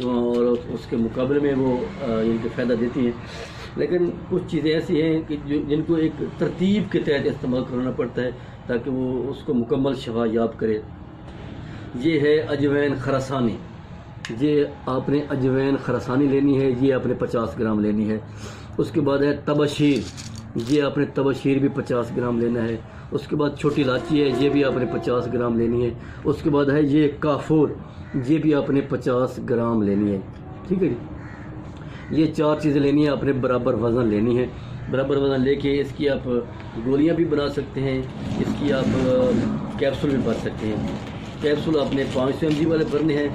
اور اس کے مقابلے میں وہ ان کے فائدہ دیتی ہیں، لیکن کچھ چیزیں ایسی ہیں کہ جن کو ایک ترتیب کے تحت استعمال کرنا پڑتا ہے تاکہ وہ اس کو مکمل شفا یاب کرے۔ یہ ہے اجوین خراسانی، یہ آپ نے اجوین خراسانی لینی ہے، یہ آپ نے 50 گرام لینی ہے۔ اس کے بعد ہے تبشیر، یہ آپ نے تبشیر بھی 50 گرام لینا ہے۔ اس کے بعد چھوٹی الائچی ہے، یہ بھی آپ نے 50 گرام لینی ہے۔ اس کے بعد ہے یہ کافور، یہ بھی آپ نے 50 گرام لینی ہے، ٹھیک ہے جی۔ یہ 4 چیزیں لینی ہیں، آپ نے برابر وزن لینی ہے۔ برابر وزن لے کے اس کی آپ گولیاں بھی بنا سکتے ہیں، اس کی آپ کیپسول بھی بھر سکتے ہیں۔ کیپسول آپ نے 500 mg والے بھرنے ہیں۔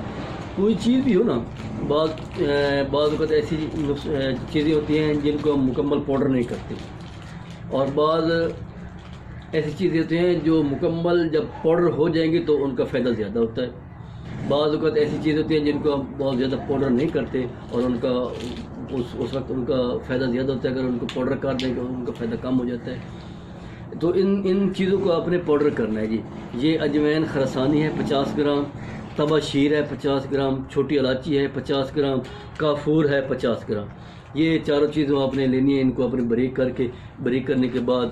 کوئی چیز بھی ہو نا، بعض اوقات ایسی چیزیں ہوتی ہیں جن کو ہم مکمل پاؤڈر نہیں کرتے، اور بعض ایسی چیزیں ہوتی ہیں جو مکمل جب پاؤڈر ہو جائیں گی تو ان کا فائدہ زیادہ ہوتا ہے۔ بعض اوقات ایسی چیزیں ہوتی ہیں جن کو ہم بہت زیادہ پاؤڈر نہیں کرتے اور ان کا اس وقت ان کا فائدہ زیادہ ہوتا ہے، اگر ان کو پاؤڈر کر دیں گے ان کا فائدہ کم ہو جاتا ہے۔ تو ان چیزوں کو آپ نے پاؤڈر کرنا ہے جی۔ یہ اجوین خراسانی ہے 50 گرام، تبشیر ہے 50 گرام، چھوٹی الائچی ہے 50 گرام، کافور ہے 50 گرام۔ یہ چاروں چیزوں آپ نے لینی ہے، ان کو آپ نے بریک کرنے کے بعد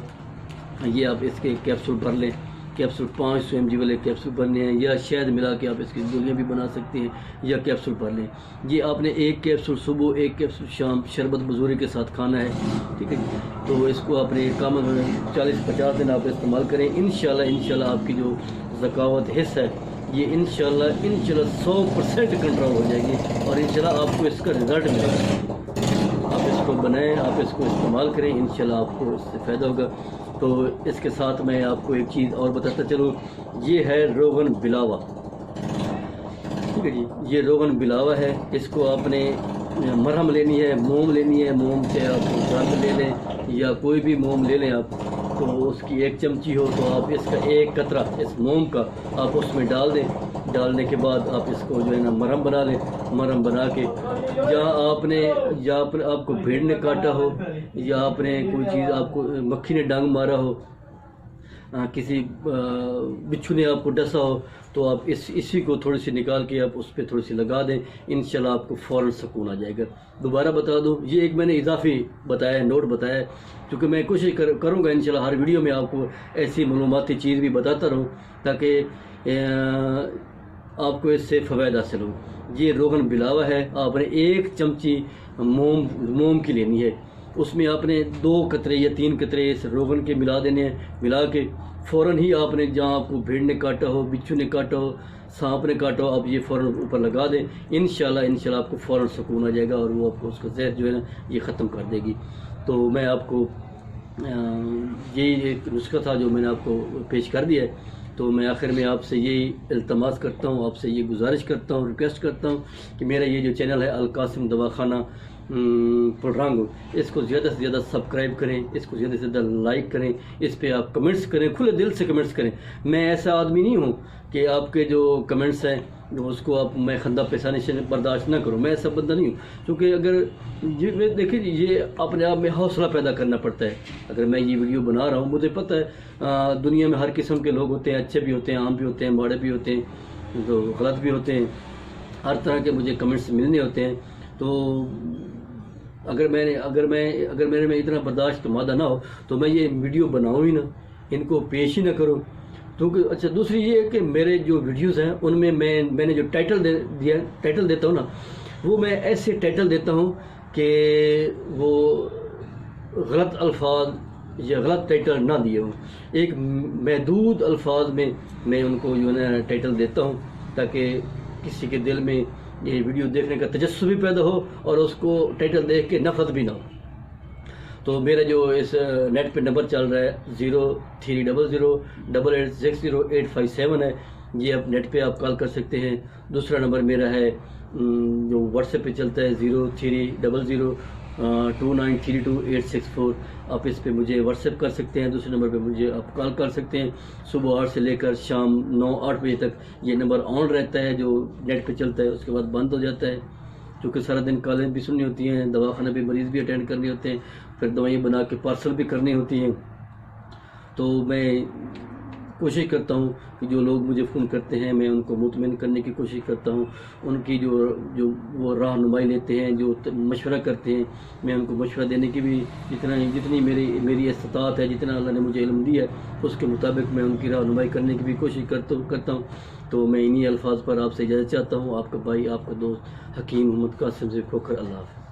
یہ آپ اس کے کیپسول بھر لیں۔ کیپسول 500 mg والے کیپسول بھرنے ہیں، یا شہد ملا کے آپ اس کی گولیاں بھی بنا سکتے ہیں، یا کیپسول بھر لیں۔ یہ آپ نے 1 کیپسول صبح، 1 کیپسول شام شربت بزوری کے ساتھ کھانا ہے، ٹھیک ہے۔ تو اس کو آپ نے کم 40-50 دن آپ استعمال کریں، انشاءاللہ آپ کی جو ذکاوت حص ہے یہ انشاءاللہ 100% کنٹرول ہو جائے گی، اور انشاءاللہ آپ کو اس کا رزلٹ ملے گا۔ آپ اس کو بنائیں، آپ اس کو استعمال کریں، انشاءاللہ آپ کو اس سے فائدہ ہوگا۔ تو اس کے ساتھ میں آپ کو ایک چیز اور بتاتا چلوں، یہ ہے روغن بلاوا، ٹھیک ہے جی۔ یہ روغن بلاوا ہے، اس کو آپ نے مرہم لینی ہے، موم لینی ہے، موم سے آپ گند لے لیں یا کوئی بھی موم لے لیں آپ، تو اس کی 1 چمچی ہو تو آپ اس کا 1 قطرہ اس موم کا آپ اس میں ڈال دیں۔ ڈالنے کے بعد آپ اس کو جو ہے نا مرہم بنا لیں۔ مرہم بنا کے جہاں آپ کو بھیڑ نے کاٹا ہو، یا آپ نے کوئی چیز آپ کو مکھی نے ڈانگ مارا ہو، کسی بچھو نے آپ کو ڈسا ہو، تو آپ اسی کو تھوڑی سی نکال کے آپ اس پہ تھوڑی سی لگا دیں، انشاءاللہ آپ کو فوراً سکون آ جائے گا۔ دوبارہ بتا دوں، یہ ایک میں نے اضافی بتایا ہے، نوٹ بتایا ہے، کیونکہ میں کوشش کروں گا انشاءاللہ ہر ویڈیو میں آپ کو ایسی معلوماتی چیز بھی بتاتا رہوں تاکہ آپ کو اس سے فوائد حاصل ہو۔ یہ روغن بلاوا ہے، آپ نے 1 چمچی موم کی لینی ہے، اس میں آپ نے 2 قطرے یا 3 قطرے اس روغن کے ملا دینے ہیں۔ ملا کے فوراً ہی آپ نے جہاں آپ کو بھیڑ نے کاٹا ہو، بچھو نے کاٹا ہو، سانپ نے کاٹا ہو، آپ یہ فوراً اوپر لگا دیں، انشاءاللہ آپ کو فوراً سکون آ جائے گا، اور وہ آپ کو اس کا زہر جو ہے نا یہ ختم کر دے گی۔ تو میں آپ کو یہی ایک نسخہ تھا جو میں نے آپ کو پیش کر دیا ہے۔ تو میں آخر میں آپ سے یہی التماس کرتا ہوں، آپ سے یہ گزارش کرتا ہوں، ریکویسٹ کرتا ہوں کہ میرا یہ جو چینل ہے القاسم دواخانہ پلرانگو، اس کو زیادہ سے زیادہ سبسکرائب کریں، اس کو زیادہ سے زیادہ لائک کریں، اس پہ آپ کمنٹس کریں، کھلے دل سے کمنٹس کریں۔ میں ایسا آدمی نہیں ہوں کہ آپ کے جو کمنٹس ہیں اس کو میں خندہ پیشانی سے برداشت نہ کروں، میں ایسا بندہ نہیں ہوں، کیونکہ اگر دیکھیں یہ اپنے آپ میں حوصلہ پیدا کرنا پڑتا ہے۔ اگر میں یہ ویڈیو بنا رہا ہوں، مجھے پتہ ہے دنیا میں ہر قسم کے لوگ ہوتے ہیں، اچھے بھی ہوتے ہیں، عام بھی ہوتے ہیں، ماڑے بھی ہوتے ہیں، تو غلط بھی ہوتے ہیں، ہر طرح کے مجھے کمنٹس ملنے ہوتے ہیں۔ تو اگر میرے میں اتنا برداشت مادہ نہ ہو تو میں یہ ویڈیو بناؤں ہی نہ، ان کو پیش ہی نہ کروں۔ کیونکہ اچھا دوسری یہ ہے کہ میرے جو ویڈیوز ہیں ان میں میں نے جو ٹائٹل دیتا ہوں نا، وہ میں ایسے ٹائٹل دیتا ہوں کہ وہ غلط الفاظ یا غلط ٹائٹل نہ دیے ہوں، ایک محدود الفاظ میں میں ان کو جو ہے نا ٹائٹل دیتا ہوں تاکہ کسی کے دل میں یہ ویڈیو دیکھنے کا تجسس بھی پیدا ہو اور اس کو ٹائٹل دیکھ کے نفرت بھی نہ ہو۔ تو میرا جو اس نیٹ پہ نمبر چل رہا ہے 030088608557 ہے، یہ آپ نیٹ پہ آپ کال کر سکتے ہیں۔ دوسرا نمبر میرا ہے جو واٹس ایپ پہ چلتا ہے 0300293286 آپ اس پہ مجھے واٹس ایپ کر سکتے ہیں۔ دوسرے نمبر پہ مجھے آپ کال کر سکتے ہیں۔ صبح 8 سے لے کر شام 9-8 بجے تک یہ نمبر آن رہتا ہے جو نیٹ پہ چلتا ہے، اس کے بعد بند ہو جاتا ہے کیونکہ سارا دن کالیں بھی سننی ہوتی ہیں، دواخانہ بھی مریض بھی اٹینڈ کرنے ہوتے ہیں، پھر دوائیں بنا کے پارسل بھی کرنی ہوتی ہیں۔ تو میں کوشش کرتا ہوں کہ جو لوگ مجھے فون کرتے ہیں میں ان کو مطمئن کرنے کی کوشش کرتا ہوں، ان کی جو وہ رہنمائی لیتے ہیں، جو مشورہ کرتے ہیں، میں ان کو مشورہ دینے کی بھی جتنی میری استطاعت ہے، جتنا اللہ نے مجھے علم دیا ہے اس کے مطابق میں ان کی رہنمائی کرنے کی بھی کوشش کرتا ہوں۔ تو میں انہی الفاظ پر آپ سے اجازت چاہتا ہوں۔ آپ کا بھائی، آپ کا دوست حکیم محمد قاسم سے کھوکھر۔ اللہ حافظ۔